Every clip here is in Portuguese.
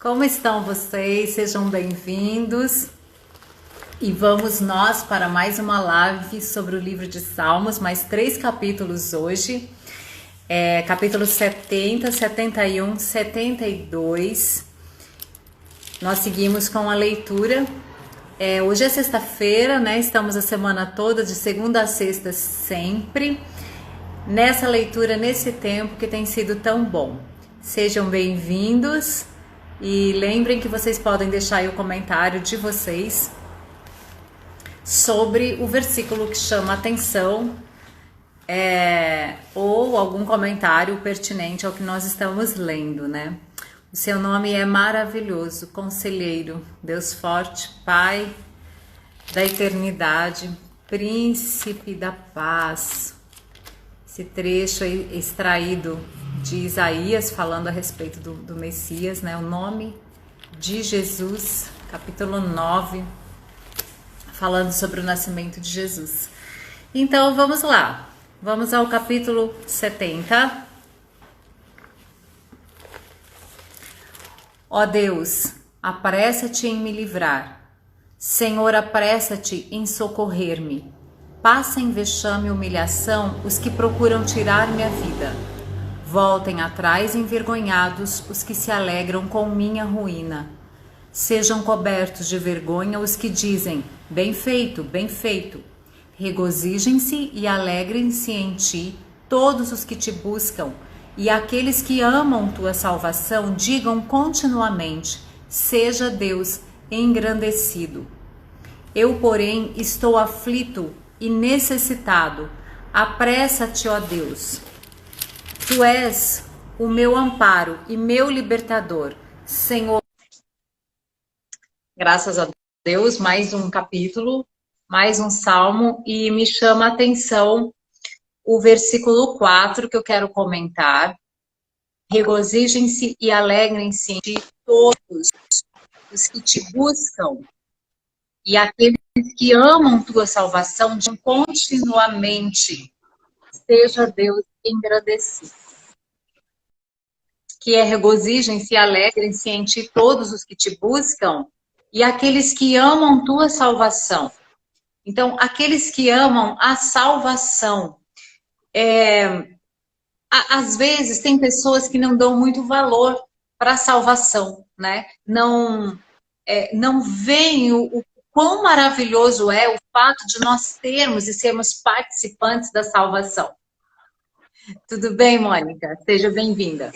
Como estão vocês? Sejam bem-vindos. E vamos nós para mais uma live sobre o livro de Salmos, mais 3 capítulos hoje. Capítulos 70, 71, 72. Nós seguimos com a leitura. Hoje é sexta-feira, né? Estamos a semana toda, de segunda a sexta, sempre. Nessa leitura, nesse tempo que tem sido tão bom. Sejam bem-vindos. E lembrem que vocês podem deixar aí o comentário de vocês sobre o versículo que chama a atenção, ou algum comentário pertinente ao que nós estamos lendo, né? O seu nome é maravilhoso, Conselheiro, Deus forte, Pai da eternidade, Príncipe da paz. Esse trecho é extraído de Isaías, falando a respeito do Messias, né? O nome de Jesus, capítulo 9, falando sobre o nascimento de Jesus. Então, vamos lá. Vamos ao capítulo 70. Ó Deus, apressa-te em me livrar. Senhor, apressa-te em socorrer-me. Passa em vexame e humilhação os que procuram tirar minha vida. Voltem atrás envergonhados os que se alegram com minha ruína. Sejam cobertos de vergonha os que dizem, bem feito, bem feito. Regozijem-se e alegrem-se em ti todos os que te buscam, e aqueles que amam tua salvação digam continuamente, seja Deus engrandecido. Eu, porém, estou aflito e necessitado. Apressa-te, ó Deus. Tu és o meu amparo e meu libertador, Senhor. Graças a Deus, mais um capítulo, mais um salmo, e me chama a atenção o versículo 4 que eu quero comentar. Regozijem-se e alegrem-se em ti todos os que te buscam, e aqueles que amam tua salvação, digam continuamente, seja Deus engrandecido. Que é regozijem-se e alegrem-se em ti todos os que te buscam e aqueles que amam tua salvação. Então, aqueles que amam a salvação. Às vezes, tem pessoas que não dão muito valor para a salvação, né? Não veem o quão maravilhoso é o fato de nós termos e sermos participantes da salvação. Tudo bem, Mônica? Seja bem-vinda.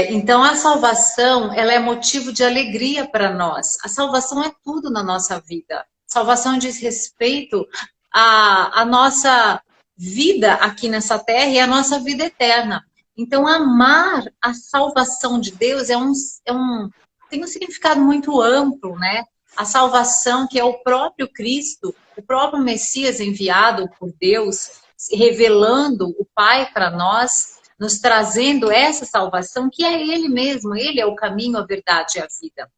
Então, a salvação, ela é motivo de alegria para nós. A salvação é tudo na nossa vida. Salvação diz respeito à nossa vida aqui nessa terra e à nossa vida eterna. Então, amar a salvação de Deus tem um significado muito amplo, né? A salvação, que é o próprio Cristo, o próprio Messias enviado por Deus, revelando o Pai para nós, nos trazendo essa salvação, que é Ele mesmo, Ele é o caminho, a verdade e a vida.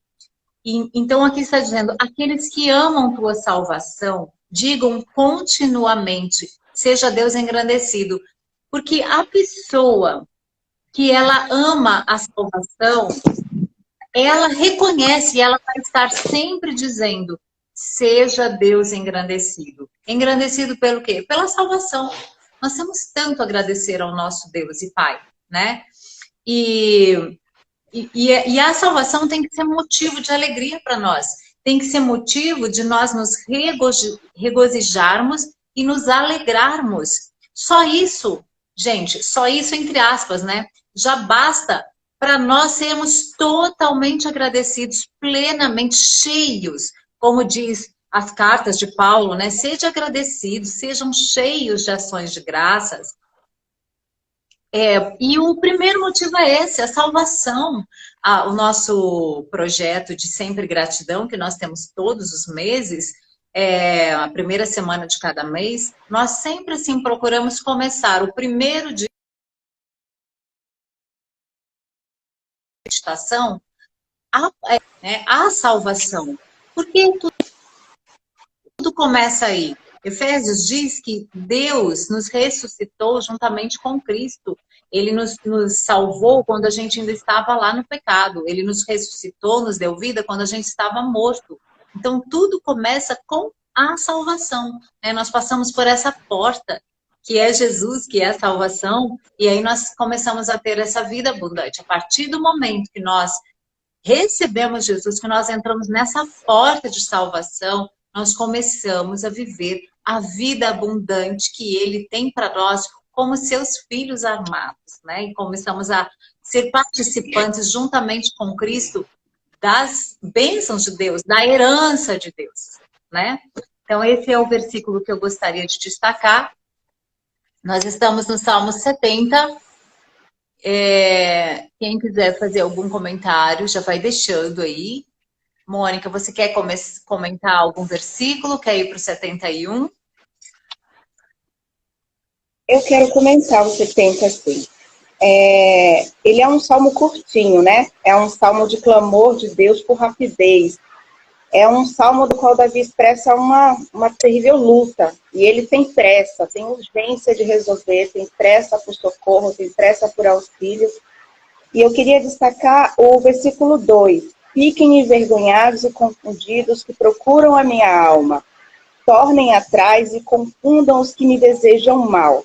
Então aqui está dizendo, aqueles que amam tua salvação, digam continuamente, seja Deus engrandecido. Porque a pessoa que ela ama a salvação, ela reconhece, ela vai estar sempre dizendo, seja Deus engrandecido. Engrandecido pelo quê? Pela salvação. Nós temos tanto a agradecer ao nosso Deus e Pai, né? E a salvação tem que ser motivo de alegria para nós. Tem que ser motivo de nós nos regozijarmos e nos alegrarmos. Só isso, gente, só isso entre aspas, né? Já basta para nós sermos totalmente agradecidos, plenamente cheios, como diz as cartas de Paulo, né? Sejam agradecidos, sejam cheios de ações de graças. E o primeiro motivo é esse, a salvação. O nosso projeto de Sempre Gratidão, que nós temos todos os meses, a primeira semana de cada mês, nós sempre assim procuramos começar o primeiro dia de meditação a salvação. Porque tudo começa aí. Efésios diz que Deus nos ressuscitou juntamente com Cristo. Ele nos salvou quando a gente ainda estava lá no pecado. Ele nos ressuscitou, nos deu vida quando a gente estava morto. Então, tudo começa com a salvação, né? Nós passamos por essa porta, que é Jesus, que é a salvação, e aí nós começamos a ter essa vida abundante. A partir do momento que nós recebemos Jesus, que nós entramos nessa porta de salvação, nós começamos a viver a vida abundante que Ele tem para nós como seus filhos amados, né? E começamos a ser participantes juntamente com Cristo das bênçãos de Deus, da herança de Deus, né? Então esse é o versículo que eu gostaria de destacar. Nós estamos no Salmo 70. Quem quiser fazer algum comentário, já vai deixando aí. Mônica, você quer comentar algum versículo? Quer ir para o 71? Eu quero comentar o 70, sim. Ele é um salmo curtinho, né? É um salmo de clamor de Deus por rapidez. É um salmo do qual Davi expressa uma terrível luta. E ele tem pressa, tem urgência de resolver, tem pressa por socorro, tem pressa por auxílio. E eu queria destacar o versículo 2. Fiquem envergonhados e confundidos que procuram a minha alma. Tornem atrás e confundam os que me desejam mal.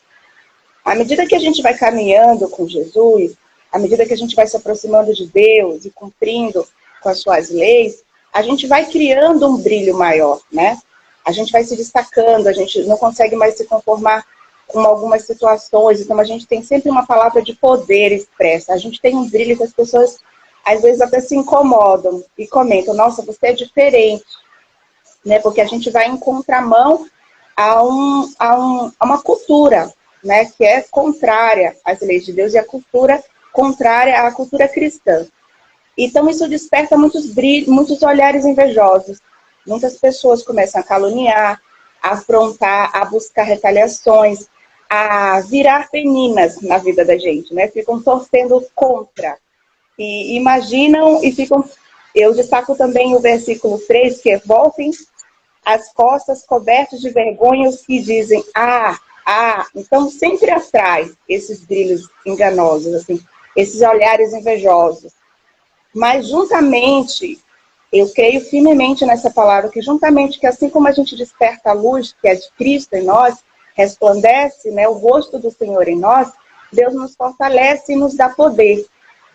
À medida que a gente vai caminhando com Jesus, à medida que a gente vai se aproximando de Deus e cumprindo com as suas leis, a gente vai criando um brilho maior, né? A gente vai se destacando, a gente não consegue mais se conformar com algumas situações, então a gente tem sempre uma palavra de poder expressa. A gente tem um brilho que as pessoas, às vezes, até se incomodam e comentam, nossa, você é diferente, né? Porque a gente vai em contramão a uma cultura, né? Que é contrária às leis de Deus e a cultura contrária à cultura cristã. Então, isso desperta muitos olhares invejosos. Muitas pessoas começam a caluniar, a afrontar, a buscar retaliações, a virar peninas na vida da gente, né? Ficam torcendo contra. E imaginam e ficam... Eu destaco também o versículo 3, que é: voltem as costas cobertas de vergonha os que dizem, então sempre atrás esses brilhos enganosos, assim, esses olhares invejosos. Mas juntamente, eu creio firmemente nessa palavra, que juntamente, que assim como a gente desperta a luz, que é de Cristo em nós, resplandece, né, o rosto do Senhor em nós, Deus nos fortalece e nos dá poder.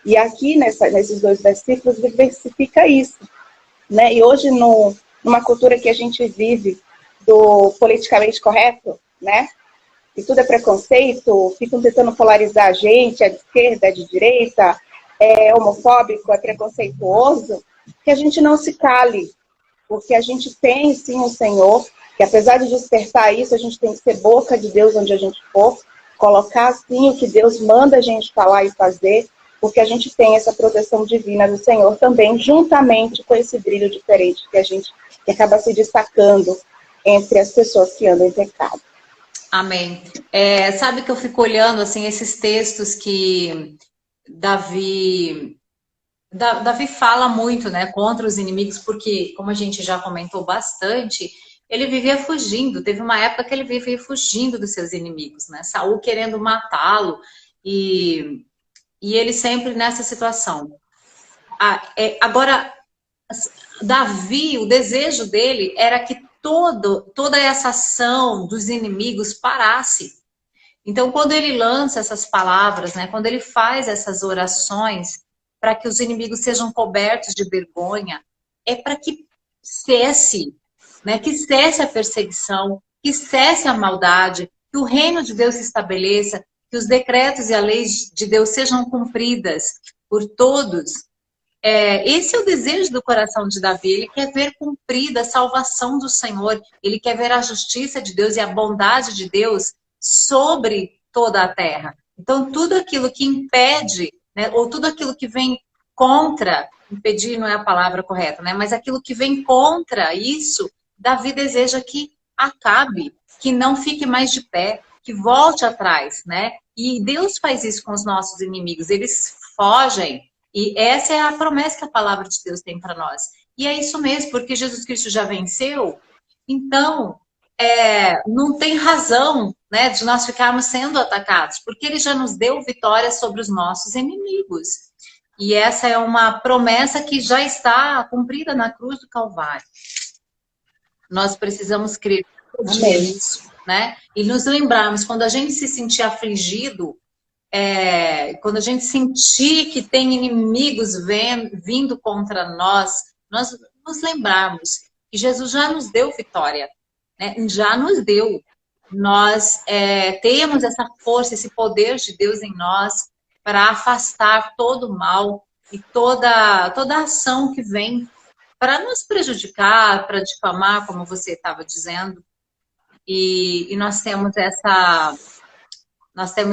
E aqui, nesses dois versículos, diversifica isso, né? E hoje, numa cultura que a gente vive do politicamente correto, né? E tudo é preconceito, ficam tentando polarizar a gente, é de esquerda, é de direita, é homofóbico, é preconceituoso, que a gente não se cale, porque a gente tem, sim, o Senhor, que apesar de despertar isso, a gente tem que ser boca de Deus onde a gente for, colocar, sim, o que Deus manda a gente falar e fazer, porque a gente tem essa proteção divina do Senhor também, juntamente com esse brilho diferente que acaba se destacando entre as pessoas que andam em pecado. Amém. Sabe que eu fico olhando, assim, esses textos que Davi fala muito, né, contra os inimigos, porque, como a gente já comentou bastante, ele vivia fugindo. Teve uma época que ele vivia fugindo dos seus inimigos, né? Saul querendo matá-lo e ele sempre nessa situação. Agora, Davi, o desejo dele era que toda essa ação dos inimigos parasse. Então, quando ele lança essas palavras, né, quando ele faz essas orações para que os inimigos sejam cobertos de vergonha, é para que cesse, né, que cesse a perseguição, que cesse a maldade, que o reino de Deus se estabeleça, que os decretos e a lei de Deus sejam cumpridas por todos. Esse é o desejo do coração de Davi. Ele quer ver cumprida a salvação do Senhor, ele quer ver a justiça de Deus e a bondade de Deus sobre toda a terra. Então, tudo aquilo que impede, né, ou tudo aquilo que vem contra, impedir não é a palavra correta, né, mas aquilo que vem contra isso, Davi deseja que acabe, que não fique mais de pé, que volte atrás, né? E Deus faz isso com os nossos inimigos, eles fogem. E essa é a promessa que a palavra de Deus tem para nós. E é isso mesmo, porque Jesus Cristo já venceu. Então, não tem razão, né, de nós ficarmos sendo atacados, porque ele já nos deu vitória sobre os nossos inimigos. E essa é uma promessa que já está cumprida na cruz do Calvário. Nós precisamos crer nisso, né? E nos lembrarmos, quando a gente se sentir afligido, quando a gente sentir que tem inimigos vindo contra nós nos lembrarmos que Jesus já nos deu vitória, né? Já nos deu. Nós temos essa força, esse poder de Deus em nós para afastar todo o mal e toda ação que vem para nos prejudicar, para difamar, como você estava dizendo. E nós temos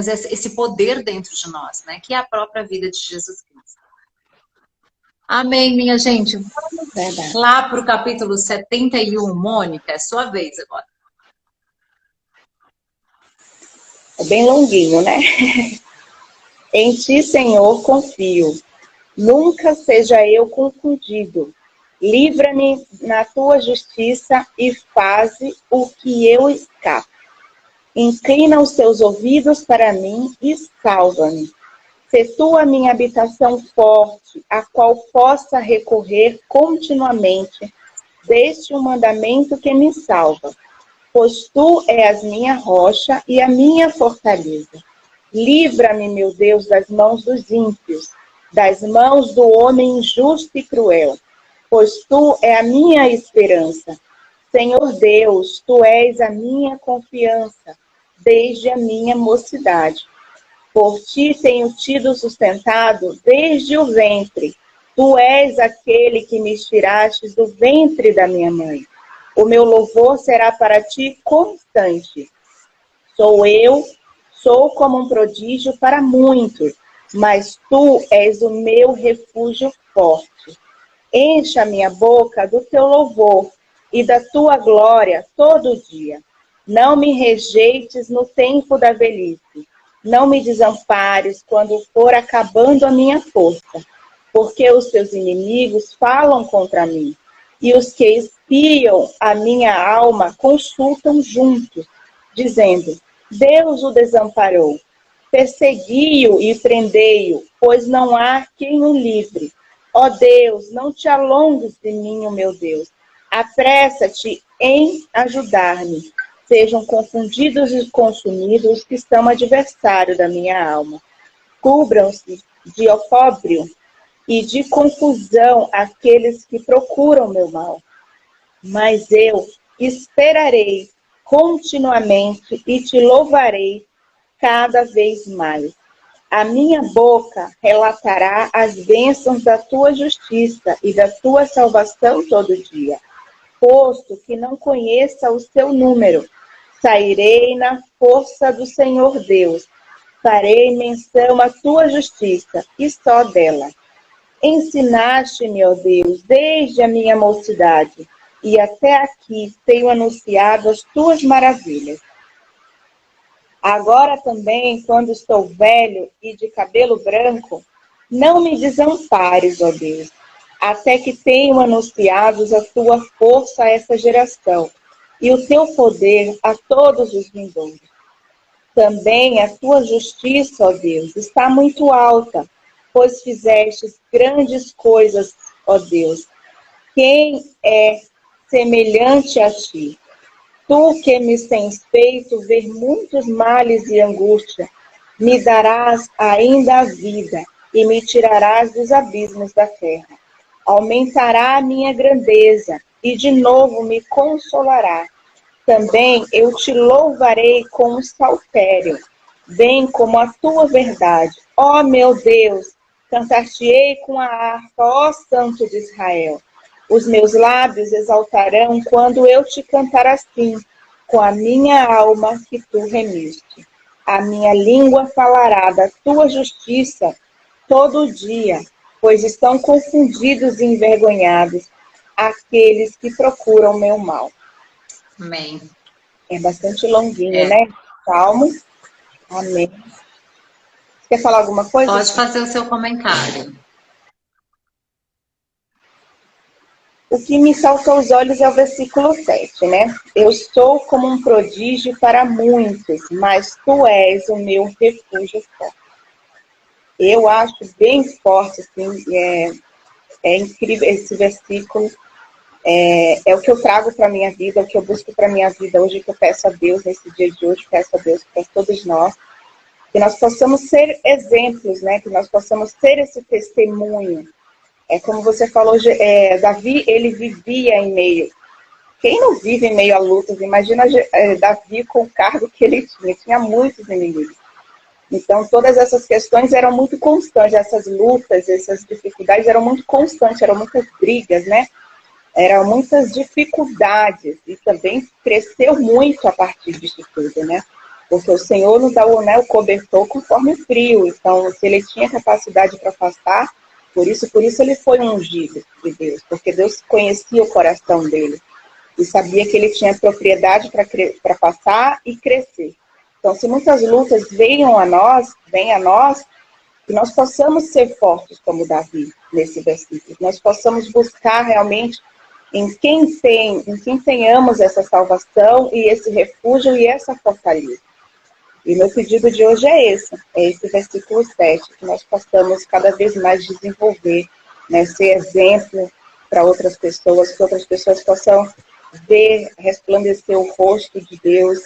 esse poder dentro de nós, né? Que é a própria vida de Jesus Cristo. Amém, minha gente. Vamos lá para o capítulo 71, Mônica, é sua vez agora. É bem longuinho, né? Em ti, Senhor, confio. Nunca seja eu confundido. Livra-me na tua justiça e faze o que eu escape. Inclina os teus ouvidos para mim e salva-me. Se tu a minha habitação forte, a qual possa recorrer continuamente, deste um mandamento que me salva. Pois tu és minha rocha e a minha fortaleza. Livra-me, meu Deus, das mãos dos ímpios, das mãos do homem injusto e cruel. Pois tu é a minha esperança. Senhor Deus, tu és a minha confiança, desde a minha mocidade. Por ti tenho tido sustentado desde o ventre. Tu és aquele que me tirastes do ventre da minha mãe. O meu louvor será para ti constante. Sou como um prodígio para muitos, mas tu és o meu refúgio forte. Encha a minha boca do teu louvor e da tua glória todo dia. Não me rejeites no tempo da velhice. Não me desampares quando for acabando a minha força, porque os teus inimigos falam contra mim, e os que espiam a minha alma consultam juntos, dizendo, Deus o desamparou. Persegui-o e prendei-o, pois não há quem o livre. Ó Deus, não te alongues de mim, ó meu Deus. Apressa-te em ajudar-me. Sejam confundidos e consumidos os que são adversários da minha alma. Cubram-se de opróbrio e de confusão aqueles que procuram meu mal. Mas eu esperarei continuamente e te louvarei cada vez mais. A minha boca relatará as bênçãos da tua justiça e da tua salvação todo dia. Posto que não conheça o seu número, sairei na força do Senhor Deus. Farei menção à tua justiça e só dela. Ensinaste-me, ó Deus, desde a minha mocidade, e até aqui tenho anunciado as tuas maravilhas. Agora também, quando estou velho e de cabelo branco, não me desampares, ó Deus, até que tenham anunciado a tua força a essa geração, e o teu poder a todos os vindouros. Também a tua justiça, ó Deus, está muito alta, pois fizestes grandes coisas, ó Deus. Quem é semelhante a ti? Tu que me tens feito ver muitos males e angústia, me darás ainda a vida e me tirarás dos abismos da terra. Aumentará a minha grandeza e de novo me consolará. Também eu te louvarei com o saltério, bem como a tua verdade. Ó meu Deus, cantar-te-ei com a harpa, ó Santo de Israel. Os meus lábios exaltarão quando eu te cantar assim, com a minha alma que tu remiste. A minha língua falará da tua justiça todo dia, pois estão confundidos e envergonhados aqueles que procuram meu mal. Amém. É bastante longuinho, né? Salmo. Amém. Quer falar alguma coisa? Pode fazer o seu comentário. O que me saltou aos olhos é o versículo 7, né? Eu sou como um prodígio para muitos, mas tu és o meu refúgio forte. Eu acho bem forte, assim, é incrível esse versículo. É o que eu trago para a minha vida, é o que eu busco para a minha vida hoje, que eu peço a Deus, nesse dia de hoje, peço a Deus para todos nós, que nós possamos ser exemplos, né? Que nós possamos ter esse testemunho. Como você falou, Davi, ele vivia em meio. Quem não vive em meio a lutas? Imagina Davi com o cargo que ele tinha muitos inimigos. Então, todas essas questões eram muito constantes, essas lutas, essas dificuldades eram muito constantes, eram muitas brigas, né? Eram muitas dificuldades, e também cresceu muito a partir disso tudo, né? Porque o Senhor nos dá o cobertor conforme o frio, então, se ele tinha capacidade para passar, por isso ele foi ungido de Deus, porque Deus conhecia o coração dele, e sabia que ele tinha propriedade para passar e crescer. Então, se muitas lutas vêm a nós, que nós possamos ser fortes como Davi, nesse versículo. Nós possamos buscar realmente em quem tenhamos essa salvação e esse refúgio e essa fortaleza. E meu pedido de hoje é esse versículo 7, que nós possamos cada vez mais desenvolver, né, ser exemplo para outras pessoas, que outras pessoas possam ver, resplandecer o rosto de Deus,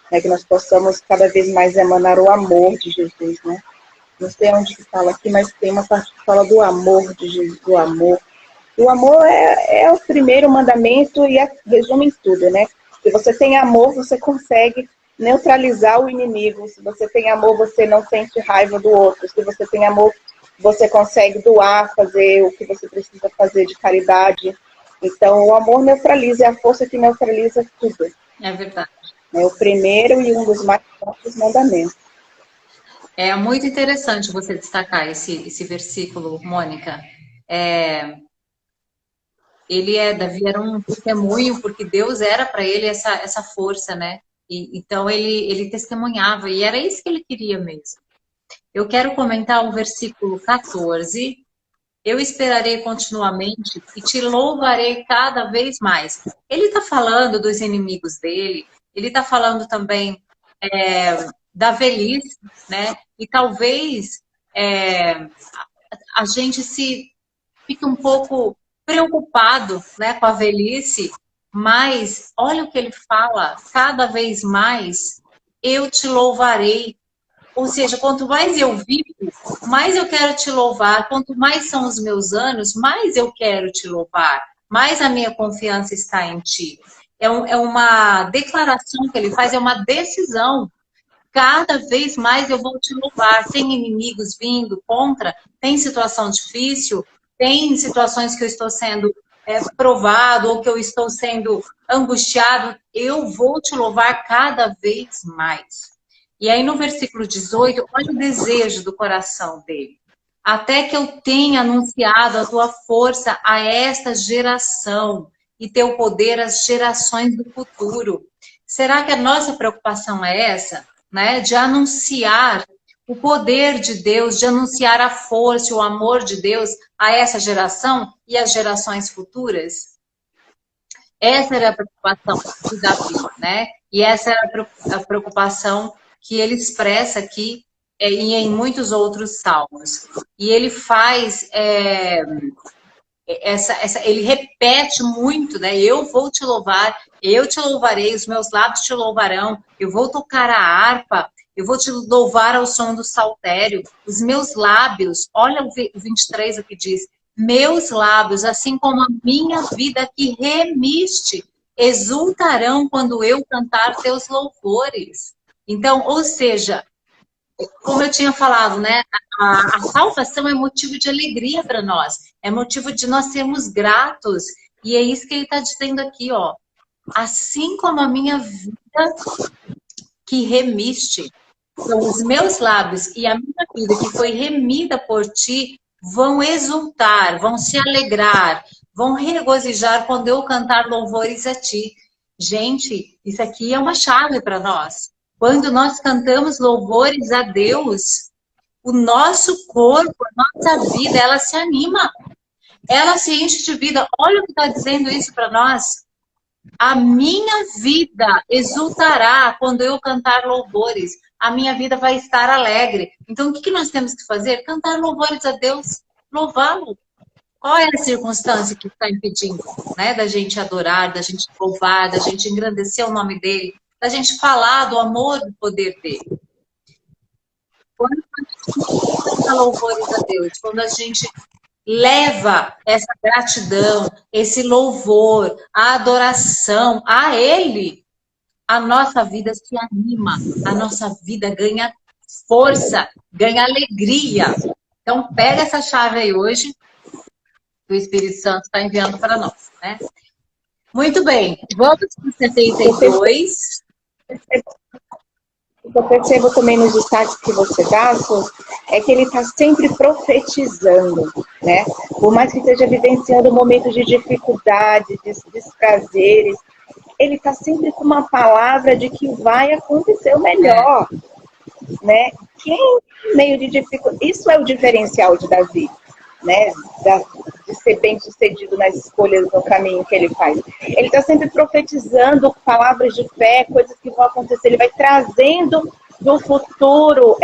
né, que nós possamos cada vez mais emanar o amor de Jesus, né? Não sei onde que fala aqui, mas tem uma parte que fala do amor de Jesus, do amor. E o amor é o primeiro mandamento e resume em tudo, né? Se você tem amor, você consegue neutralizar o inimigo. Se você tem amor, você não sente raiva do outro. Se você tem amor, você consegue doar, fazer o que você precisa fazer de caridade. Então, o amor neutraliza, é a força que neutraliza tudo. É verdade. É o primeiro e um dos mais fortes mandamentos. É muito interessante você destacar esse versículo, Mônica. Davi era um testemunho, porque Deus era para ele essa força, né? Então ele testemunhava, e era isso que ele queria mesmo. Eu quero comentar o versículo 14. Eu esperarei continuamente e te louvarei cada vez mais. Ele está falando dos inimigos dele, ele está falando também da velhice, né? E talvez a gente fique um pouco preocupado, né, com a velhice, mas olha o que ele fala, cada vez mais eu te louvarei. Ou seja, quanto mais eu vivo, mais eu quero te louvar. Quanto mais são os meus anos, mais eu quero te louvar. Mais a minha confiança está em ti. É uma declaração que ele faz, é uma decisão. Cada vez mais eu vou te louvar. Tem inimigos vindo contra, tem situação difícil, tem situações que eu estou sendo provado ou que eu estou sendo angustiado. Eu vou te louvar cada vez mais. E aí no versículo 18, olha o desejo do coração dele. Até que eu tenha anunciado a tua força a esta geração e teu poder às gerações do futuro. Será que a nossa preocupação é essa? Né? De anunciar o poder de Deus, de anunciar a força e o amor de Deus a essa geração e às gerações futuras? Essa era a preocupação de Davi, né? E essa era a preocupação que ele expressa aqui e em muitos outros salmos. E ele faz ele repete muito, né? Eu vou te louvar, eu te louvarei, os meus lábios te louvarão, eu vou tocar a harpa, eu vou te louvar ao som do saltério, os meus lábios, olha o 23 o que diz, meus lábios, assim como a minha vida que remiste, exultarão quando eu cantar teus louvores. Então, ou seja, como eu tinha falado, né? A salvação é motivo de alegria para nós, é motivo de nós sermos gratos. E é isso que ele está dizendo aqui, ó. Assim como a minha vida que remiste, então, os meus lábios e a minha vida que foi remida por ti vão exultar, vão se alegrar, vão regozijar quando eu cantar louvores a ti. Gente, isso aqui é uma chave para nós. Quando nós cantamos louvores a Deus, o nosso corpo, a nossa vida, ela se anima. ela se enche de vida. Olha o que está dizendo isso para nós. A minha vida exultará quando eu cantar louvores. A minha vida vai estar alegre. Então, o que nós temos que fazer? Cantar louvores a Deus, louvá-lo. Qual é a circunstância que está impedindo, né, da gente adorar, da gente louvar, da gente engrandecer o nome dele, da gente falar do amor e do poder dele? Quando a gente canta louvores a Deus, quando a gente leva essa gratidão, esse louvor, a adoração a Ele, a nossa vida se anima, a nossa vida ganha força, ganha alegria. Então, pega essa chave aí hoje, que o Espírito Santo está enviando para nós, né? Muito bem, vamos para o 72. O que eu percebo também nos destaques que você dá, é que ele está sempre profetizando, né? Por mais que esteja vivenciando momentos de dificuldade, de desprazeres, ele está sempre com uma palavra de que vai acontecer o melhor, né? Quem, meio de dificuldade, isso é o diferencial de Davi, né? De ser bem sucedido nas escolhas do caminho que ele faz. Ele está sempre profetizando palavras de fé, coisas que vão acontecer. Ele vai trazendo do futuro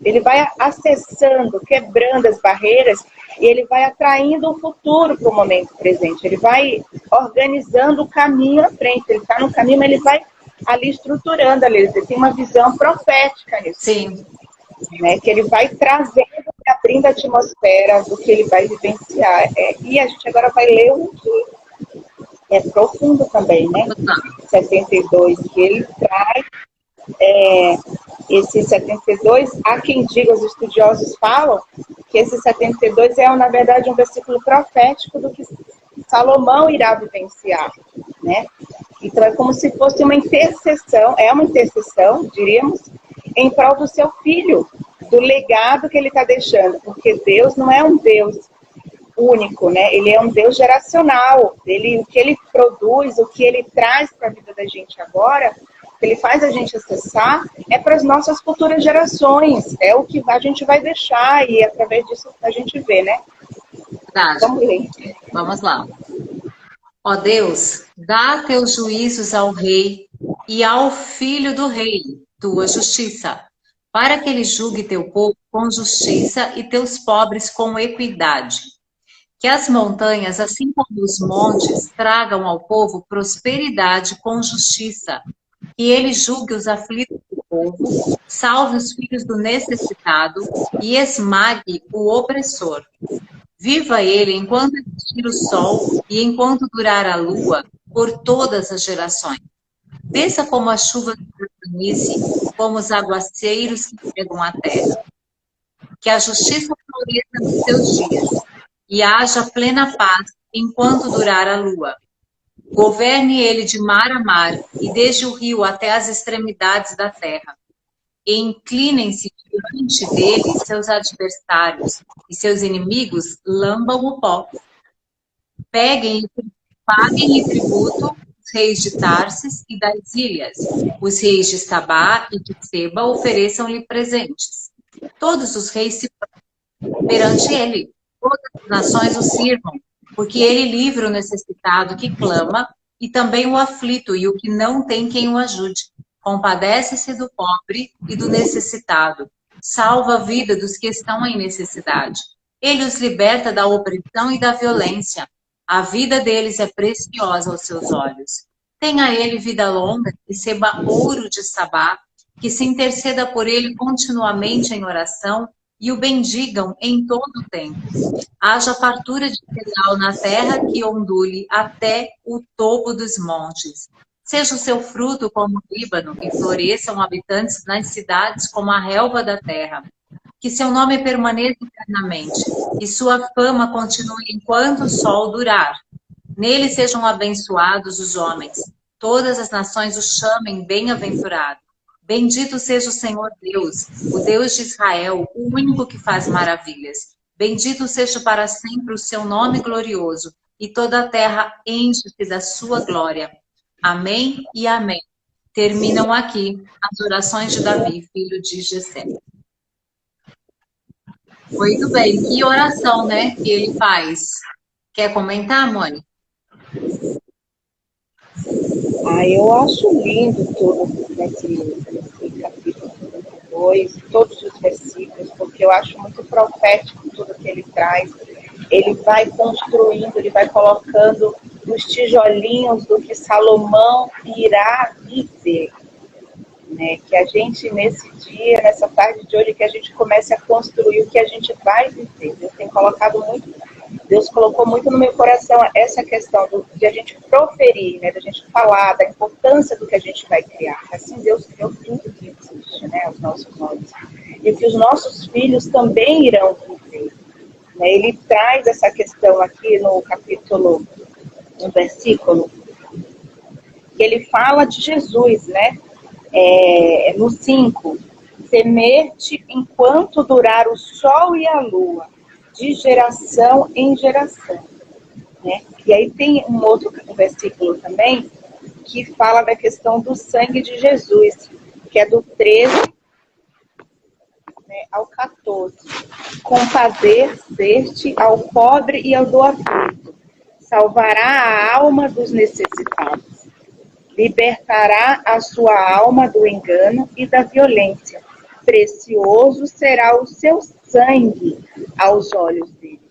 ele vai acessando, quebrando as barreiras e ele vai atraindo o futuro para o momento presente. Ele vai organizando o caminho à frente. Ele está no caminho, mas ele vai ali estruturando ali. Ele tem uma visão profética nisso. Sim. Né, que ele vai trazendo, abrindo a atmosfera do que ele vai vivenciar. E a gente agora vai ler um que é profundo também, né? 72, que ele traz esse 72, há quem diga, os estudiosos falam, que esse 72 é, na verdade, um versículo profético do que Salomão irá vivenciar, né? Então é como se fosse uma intercessão, diríamos, em prol do seu filho, do legado que ele está deixando, porque Deus não é um Deus único, né? Ele é um Deus geracional. O que ele produz, o que ele traz para a vida da gente agora, o que ele faz a gente acessar, é para as nossas futuras gerações. É o que a gente vai deixar e através disso a gente vê, né? Verdade. Vamos ler. Vamos lá. Ó Deus, dá teus juízos ao rei e ao filho do rei, tua justiça, para que ele julgue teu povo com justiça e teus pobres com equidade. Que as montanhas, assim como os montes, tragam ao povo prosperidade com justiça. Que ele julgue os aflitos do povo, salve os filhos do necessitado e esmague o opressor. Viva ele enquanto existir o sol e enquanto durar a lua, por todas as gerações. Desça como a chuva da planície, como os aguaceiros que regam a terra. Que a justiça floresça nos seus dias, e haja plena paz enquanto durar a lua. Governe ele de mar a mar, e desde o rio até as extremidades da terra. E inclinem-se diante dele seus adversários, e seus inimigos lambam o pó. Paguem-lhe tributo os reis de Tarsis e das ilhas. Os reis de Sabá e de Seba ofereçam-lhe presentes. Todos os reis se perante ele. Todas as nações o sirvam, porque ele livra o necessitado que clama, e também o aflito e o que não tem quem o ajude. Compadece-se do pobre e do necessitado. Salva a vida dos que estão em necessidade. Ele os liberta da opressão e da violência. A vida deles é preciosa aos seus olhos. Tenha ele vida longa, receba ouro de Sabá, que se interceda por ele continuamente em oração e o bendigam em todo o tempo. Haja fartura de cereal na terra que ondule até o topo dos montes. Seja o seu fruto como o Líbano, e floresçam habitantes nas cidades como a relva da terra. Que seu nome permaneça eternamente, e sua fama continue enquanto o sol durar. Nele sejam abençoados os homens, todas as nações o chamem bem-aventurado. Bendito seja o Senhor Deus, o Deus de Israel, o único que faz maravilhas. Bendito seja para sempre o seu nome glorioso, e toda a terra enche-se da sua glória. Amém e amém. Terminam aqui as orações de Davi, filho de Jessé. Muito bem, que oração, né, que ele faz? Quer comentar, Mônica? Eu acho lindo tudo nesse capítulo 2, todos os versículos, porque eu acho muito profético tudo que ele traz. Ele vai construindo, ele vai colocando os tijolinhos do que Salomão irá viver. Né? Que a gente, nesse dia, nessa tarde de hoje, que a gente comece a construir o que a gente vai viver. Deus colocou muito no meu coração essa questão de a gente proferir, né? Da gente falar da importância do que a gente vai criar. Assim Deus criou tudo que existe, né? Os nossos olhos. E que os nossos filhos também irão viver. Né? Ele traz essa questão aqui no capítulo, no versículo, que ele fala de Jesus, né? No 5, temer-te enquanto durar o sol e a lua, de geração em geração. Né? E aí tem um outro versículo também, que fala da questão do sangue de Jesus, que é do 13, né, ao 14. Compadecer-te ao pobre e ao do aflito, salvará a alma dos necessitados. Libertará a sua alma do engano e da violência. Precioso será o seu sangue aos olhos dele.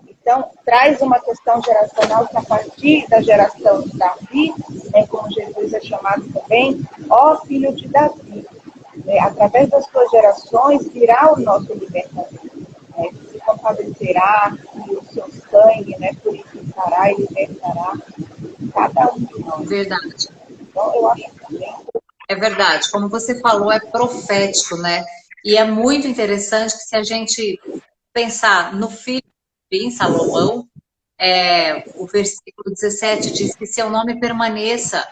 Então, traz uma questão geracional que a partir da geração de Davi, né, como Jesus é chamado também, ó filho de Davi, né, através das suas gerações virá o nosso libertador. Né, se compadecerá e o seu sangue, né, purificará e libertará cada um de nós. Verdade. Então, eu acho também. É verdade. Como você falou, é profético, né? E é muito interessante que se a gente pensar no filho de Salomão, o versículo 17 diz que seu nome permaneça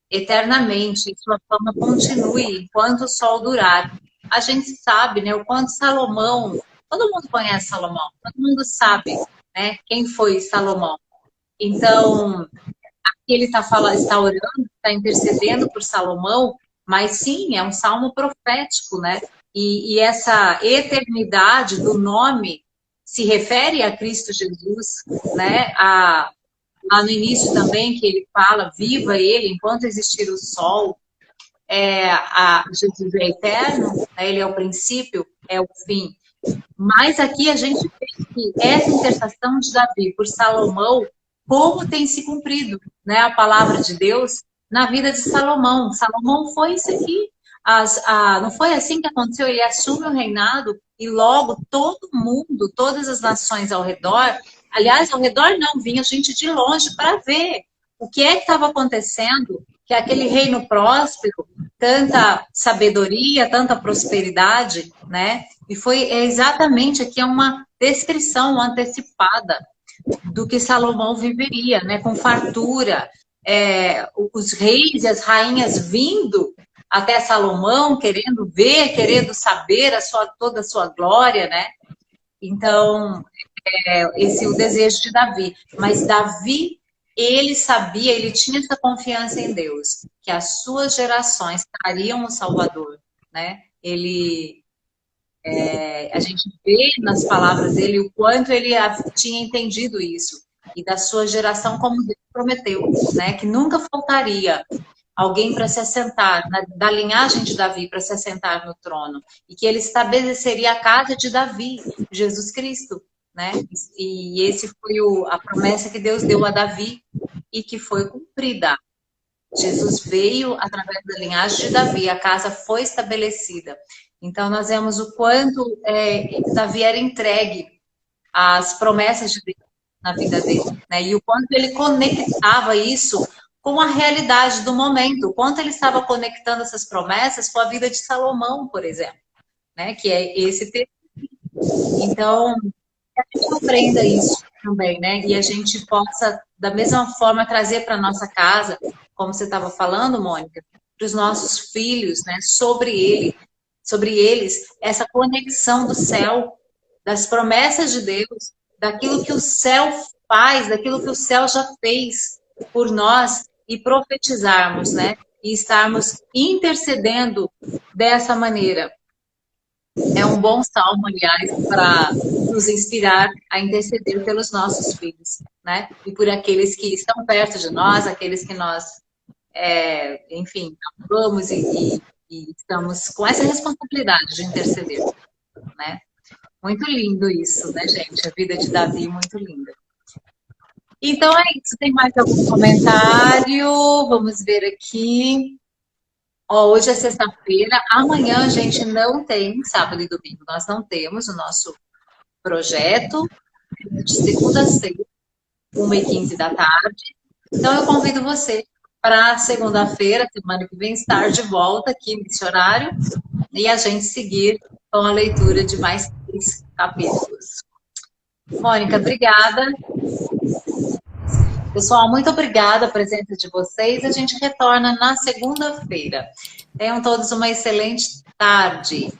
eternamente, e sua fama continue enquanto o sol durar. A gente sabe, né, o quanto Salomão, todo mundo conhece Salomão, todo mundo sabe, né, quem foi Salomão. Então, ele está orando, está intercedendo por Salomão, mas sim, é um salmo profético, né? E essa eternidade do nome se refere a Cristo Jesus, né? Lá no início também que ele fala, viva ele enquanto existir o sol. Jesus é eterno, né? Ele é o princípio, é o fim. Mas aqui a gente vê que essa intercessão de Davi por Salomão, como tem se cumprido, né, a palavra de Deus na vida de Salomão. Salomão foi isso aqui. Não foi assim que aconteceu? Ele assume o reinado e logo todo mundo, todas as nações ao redor, aliás, ao redor não, vinha gente de longe para ver o que é que estava acontecendo, que aquele reino próspero, tanta sabedoria, tanta prosperidade, né? E foi exatamente aqui uma descrição antecipada do que Salomão viveria, né? Com fartura, os reis e as rainhas vindo até Salomão, querendo ver, querendo saber toda a sua glória, né? Então, esse é o desejo de Davi. Mas Davi, ele sabia, ele tinha essa confiança em Deus, que as suas gerações trariam o Salvador, né? A gente vê nas palavras dele o quanto ele tinha entendido isso. E da sua geração, como Deus prometeu, né? Que nunca faltaria alguém para se assentar, da linhagem de Davi, para se assentar no trono. E que ele estabeleceria a casa de Davi, Jesus Cristo, né? E esse foi a promessa que Deus deu a Davi e que foi cumprida. Jesus veio através da linhagem de Davi, a casa foi estabelecida. Então, nós vemos o quanto Davi era entregue às promessas de Deus na vida dele, né? E o quanto ele conectava isso com a realidade do momento, o quanto ele estava conectando essas promessas com a vida de Salomão, por exemplo, né? Que é esse texto. Então, que a gente aprenda isso também, né? E a gente possa, da mesma forma, trazer para a nossa casa, como você estava falando, Mônica, para os nossos filhos, né? Sobre eles, essa conexão do céu, das promessas de Deus, daquilo que o céu faz, daquilo que o céu já fez por nós, e profetizarmos, né? E estarmos intercedendo dessa maneira É um bom salmo, aliás, para nos inspirar a interceder pelos nossos filhos, né? E por aqueles que estão perto de nós, aqueles que nós, enfim, amamos e estamos com essa responsabilidade de interceder, né? Muito lindo isso, né, gente? A vida de Davi, muito linda. Então é isso. Tem mais algum comentário? Vamos ver aqui. Ó, hoje é sexta-feira. Amanhã a gente não tem, sábado e domingo, nós não temos o nosso projeto de segunda a sexta, 1h15 da tarde. Então eu convido você para segunda-feira, semana que vem, estar de volta aqui nesse horário e a gente seguir com a leitura de mais 3 capítulos. Mônica, obrigada. Pessoal, muito obrigada a presença de vocês. A gente retorna na segunda-feira. Tenham todos uma excelente tarde.